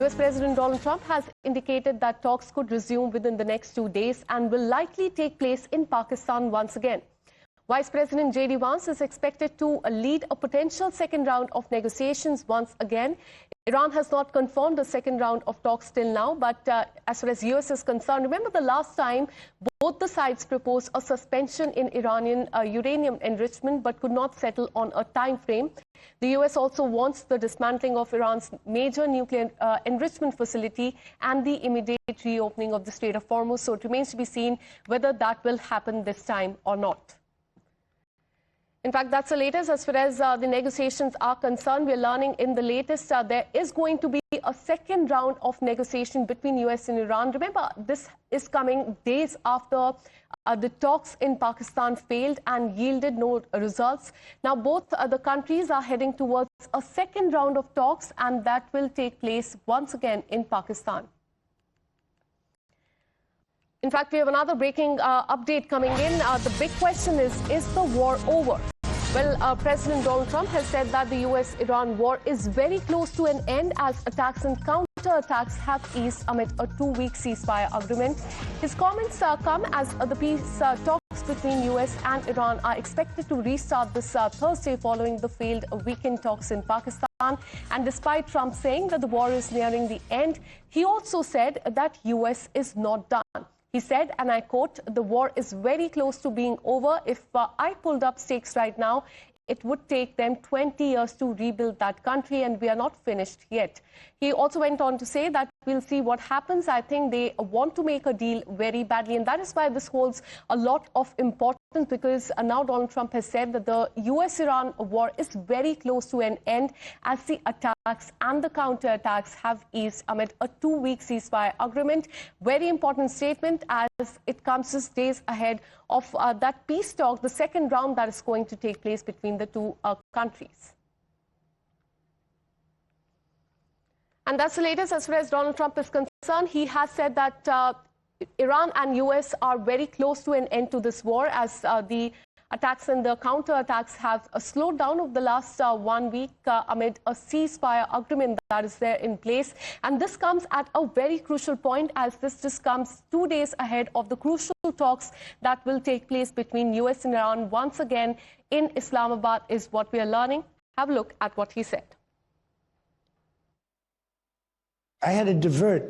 US President Donald Trump has indicated that talks could resume within the next 2 days and will likely take place in Pakistan once again. Vice President J.D. Vance is expected to lead a potential second round of negotiations once again. Iran has not confirmed a second round of talks till now, but as far as US is concerned, remember the last time both the sides proposed a suspension in Iranian uranium enrichment but could not settle on a time frame. The US also wants the dismantling of Iran's major nuclear enrichment facility and the immediate reopening of the Strait of Hormuz. So it remains to be seen whether that will happen this time or not. In fact, that's the latest as far as the negotiations are concerned. We're learning in the latest there is going to be a second round of negotiation between US and Iran. Remember, this is coming days after the talks in Pakistan failed and yielded no results. Now, both the countries are heading towards a second round of talks, and that will take place once again in Pakistan. In fact, we have another breaking update coming in. The big question is the war over? Well, President Donald Trump has said that the US-Iran war is very close to an end as attacks and counterattacks have eased amid a 2-week ceasefire agreement. His comments come as the peace talks between US and Iran are expected to restart this Thursday following the failed weekend talks in Pakistan. And despite Trump saying that the war is nearing the end, he also said that US is not done. He said, and I quote, "The war is very close to being over. If I pulled up stakes right now, it would take them 20 years to rebuild that country, and we are not finished yet." He also went on to say that we'll see what happens. I think they want to make a deal very badly, and that is why this holds a lot of importance, because now Donald Trump has said that the US-Iran war is very close to an end as the attacks and the counterattacks have eased amid a 2-week ceasefire agreement. Very important statement as it comes just days ahead of that peace talk, the second round that is going to take place between the two countries. And that's the latest as far as Donald Trump is concerned. He has said that Iran and US are very close to an end to this war as the attacks and the counterattacks have slowed down over the last 1 week amid a ceasefire agreement that is there in place. And this comes at a very crucial point as this just comes 2 days ahead of the crucial talks that will take place between US and Iran once again in Islamabad is what we are learning. Have a look at what he said. I had to divert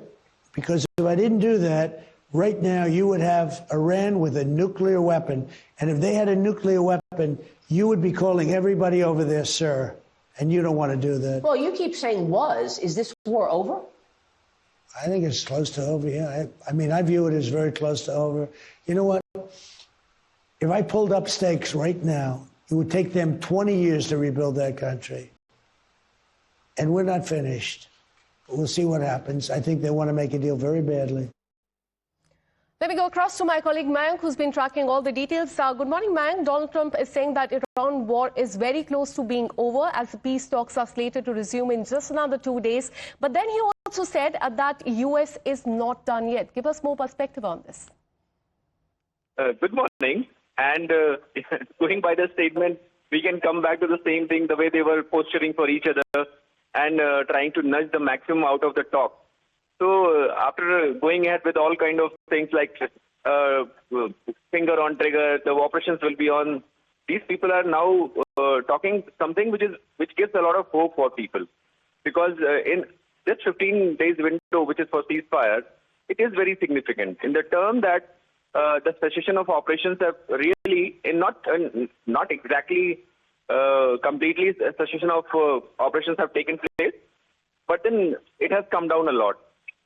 because if I didn't do that, right now you would have Iran with a nuclear weapon. And if they had a nuclear weapon, you would be calling everybody over there, sir. And you don't want to do that. Well, you keep saying was. Is this war over? I think it's close to over, yeah. I mean, I view it as very close to over. You know what? If I pulled up stakes right now, it would take them 20 years to rebuild that country. And we're not finished. We'll see what happens. I think they want to make a deal very badly. Let me go across to my colleague Mayank, who's been tracking all the details. Good morning, Mayank. Donald Trump is saying that Iran war is very close to being over as the peace talks are slated to resume in just another 2 days. But then he also said that US is not done yet. Give us more perspective on this. Good morning. And going by the statement, we can come back to the same thing, the way they were posturing for each other and trying to nudge the maximum out of the talk. So after going ahead with all kind of things like finger on trigger, the operations will be on. These people are now talking something which gives a lot of hope for people, because in this 15 days window, which is for ceasefire, it is very significant in the term that the cessation of operations have really, not exactly completely cessation of operations have taken place, but then it has come down a lot.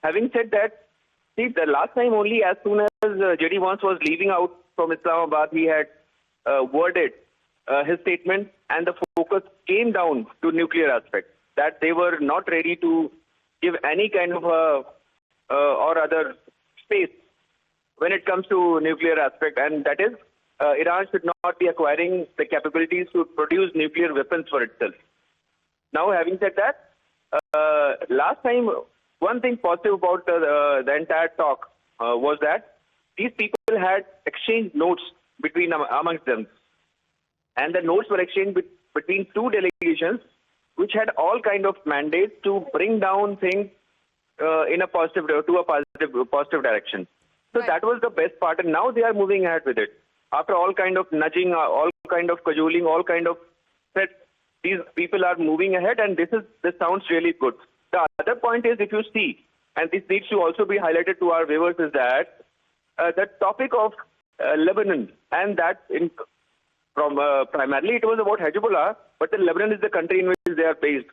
Having said that, see, the last time only as soon as J.D. Vance was leaving out from Islamabad, he had worded his statement, and the focus came down to nuclear aspect, that they were not ready to give any kind of or other space when it comes to nuclear aspect, and that is Iran should not be acquiring the capabilities to produce nuclear weapons for itself. Now, having said that, last time, one thing positive about the entire talk was that these people had exchanged notes amongst them. And the notes were exchanged between two delegations which had all kind of mandates to bring down things in a positive direction. So Right. that was the best part, and now they are moving ahead with it. After all kind of nudging, all kind of cajoling, all kind of threats, these people are moving ahead, and this sounds really good. The other point is, if you see, and this needs to also be highlighted to our viewers, is that the topic of Lebanon, and that from primarily it was about Hezbollah, but then Lebanon is the country in which they are based.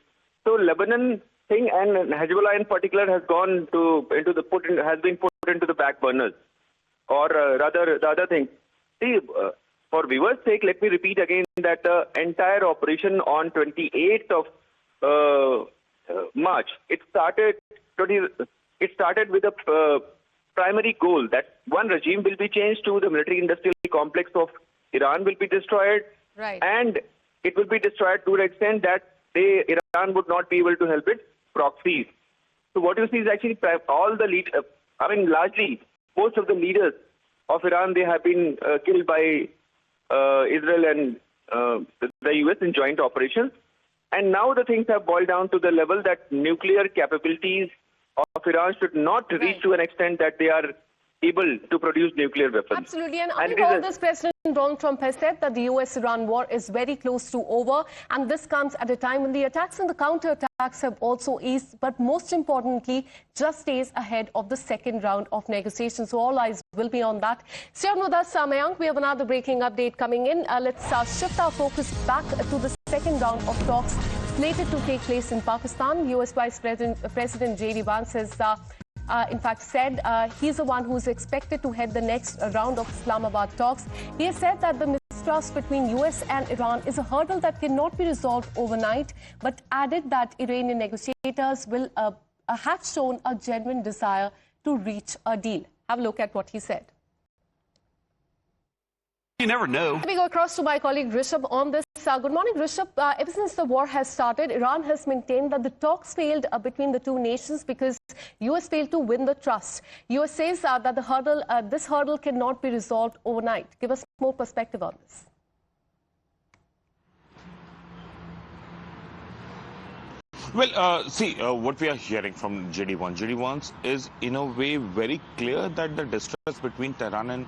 So Lebanon thing and Hezbollah in particular has been put into the back burners, or rather the other thing. See, for viewers' sake, let me repeat again that the entire operation on 28th of March, it started with a primary goal that one regime will be changed to the military-industrial complex of Iran will be destroyed, Right. and it will be destroyed to the extent that Iran would not be able to help its proxies. So what you see is actually all the largely most of the leaders of Iran, they have been killed by Israel and the US in joint operations. And now the things have boiled down to the level that nuclear capabilities of Iran should not reach Right. to an extent that they are able to produce nuclear weapons. Absolutely. And it amid is all a- this, President Donald Trump has said that the US-Iran war is very close to over. And this comes at a time when the attacks and the counterattacks have also eased. But most importantly, just days ahead of the second round of negotiations. So all eyes will be on that. Stay on with us, Mayank. We have another breaking update coming in. Let's shift our focus back to the second round of talks slated to take place in Pakistan. US Vice President J.D. Vance has in fact said he's the one who's expected to head the next round of Islamabad talks. He has said that the mistrust between US and Iran is a hurdle that cannot be resolved overnight, but added that Iranian negotiators will have shown a genuine desire to reach a deal. Have a look at what he said. You never know. Let me go across to my colleague Rishabh on this. Good morning, Rishabh. Ever since the war has started, Iran has maintained that the talks failed between the two nations because US failed to win the trust. US says that this hurdle cannot be resolved overnight. Give us more perspective on this. Well, see, what we are hearing from JD Vance is, in a way, very clear that the distrust between Tehran and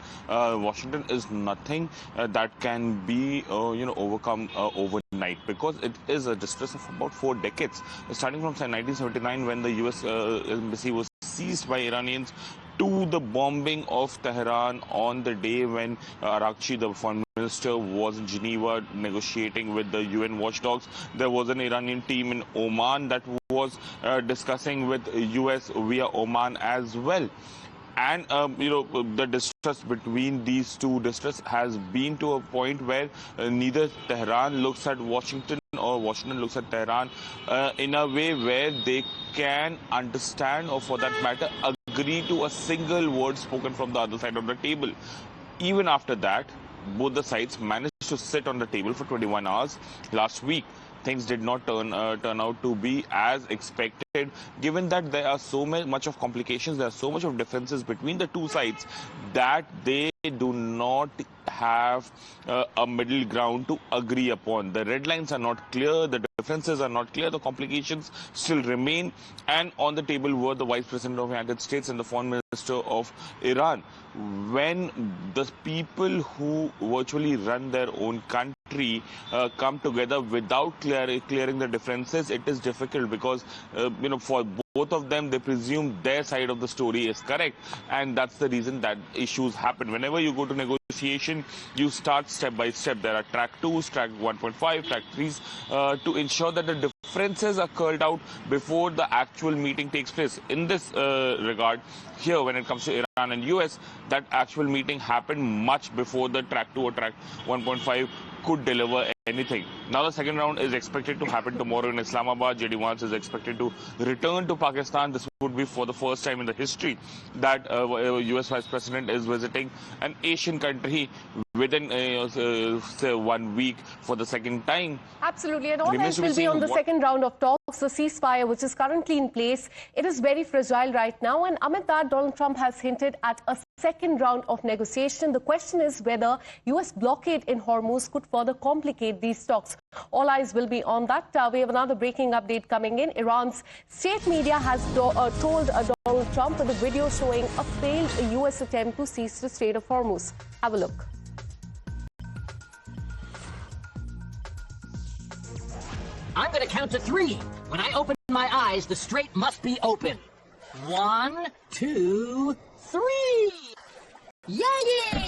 Washington is nothing that can be, overcome overnight, because it is a distrust of about 4 decades, starting from 1979 when the U.S. embassy was seized by Iranians, to the bombing of Tehran on the day when Arakchi, the foreign minister, was in Geneva negotiating with the UN watchdogs. There was an Iranian team in Oman that was discussing with US via Oman as well. And, the distrust between these two distrust has been to a point where neither Tehran looks at Washington or Washington looks at Tehran in a way where they can understand, or for that matter, agree to a single word spoken from the other side of the table. Even after that, both the sides managed to sit on the table for 21 hours last week. Things did not turn out to be as expected, given that there are so much of complications, there are so much of differences between the two sides that they do not have a middle ground to agree upon. The red lines are not clear, the differences are not clear, the complications still remain. And on the table were the Vice President of the United States and the Foreign Minister of Iran. When the people who virtually run their own country come together without clearing the differences, it is difficult, because for both of them, they presume their side of the story is correct, and that's the reason that issues happen. Whenever you go to negotiation, you start step by step. There are track 2s, track 1.5, track 3s to ensure that the differences are curled out before the actual meeting takes place. In this regard, here when it comes to Iran and US, that actual meeting happened much before the track 2 or track 1.5 could deliver anything. Now the second round is expected to happen tomorrow in Islamabad. J.D. Vance is expected to return to Pakistan. This would be for the first time in the history that US Vice President is visiting an Asian country within say 1 week for the second time. Absolutely, and all Remains eyes to be will be seen on the what- second round of talks, the ceasefire, which is currently in place. It is very fragile right now, and amid that, Donald Trump has hinted at a second round of negotiation. The question is whether U.S. blockade in Hormuz could further complicate these talks. All eyes will be on that. We have another breaking update coming in. Iran's state media has told Donald Trump with a video showing a failed U.S. attempt to seize the Strait of Hormuz. Have a look. I'm going to count to 3. When I open my eyes, the strait must be open. 1, 2, 3. Yay!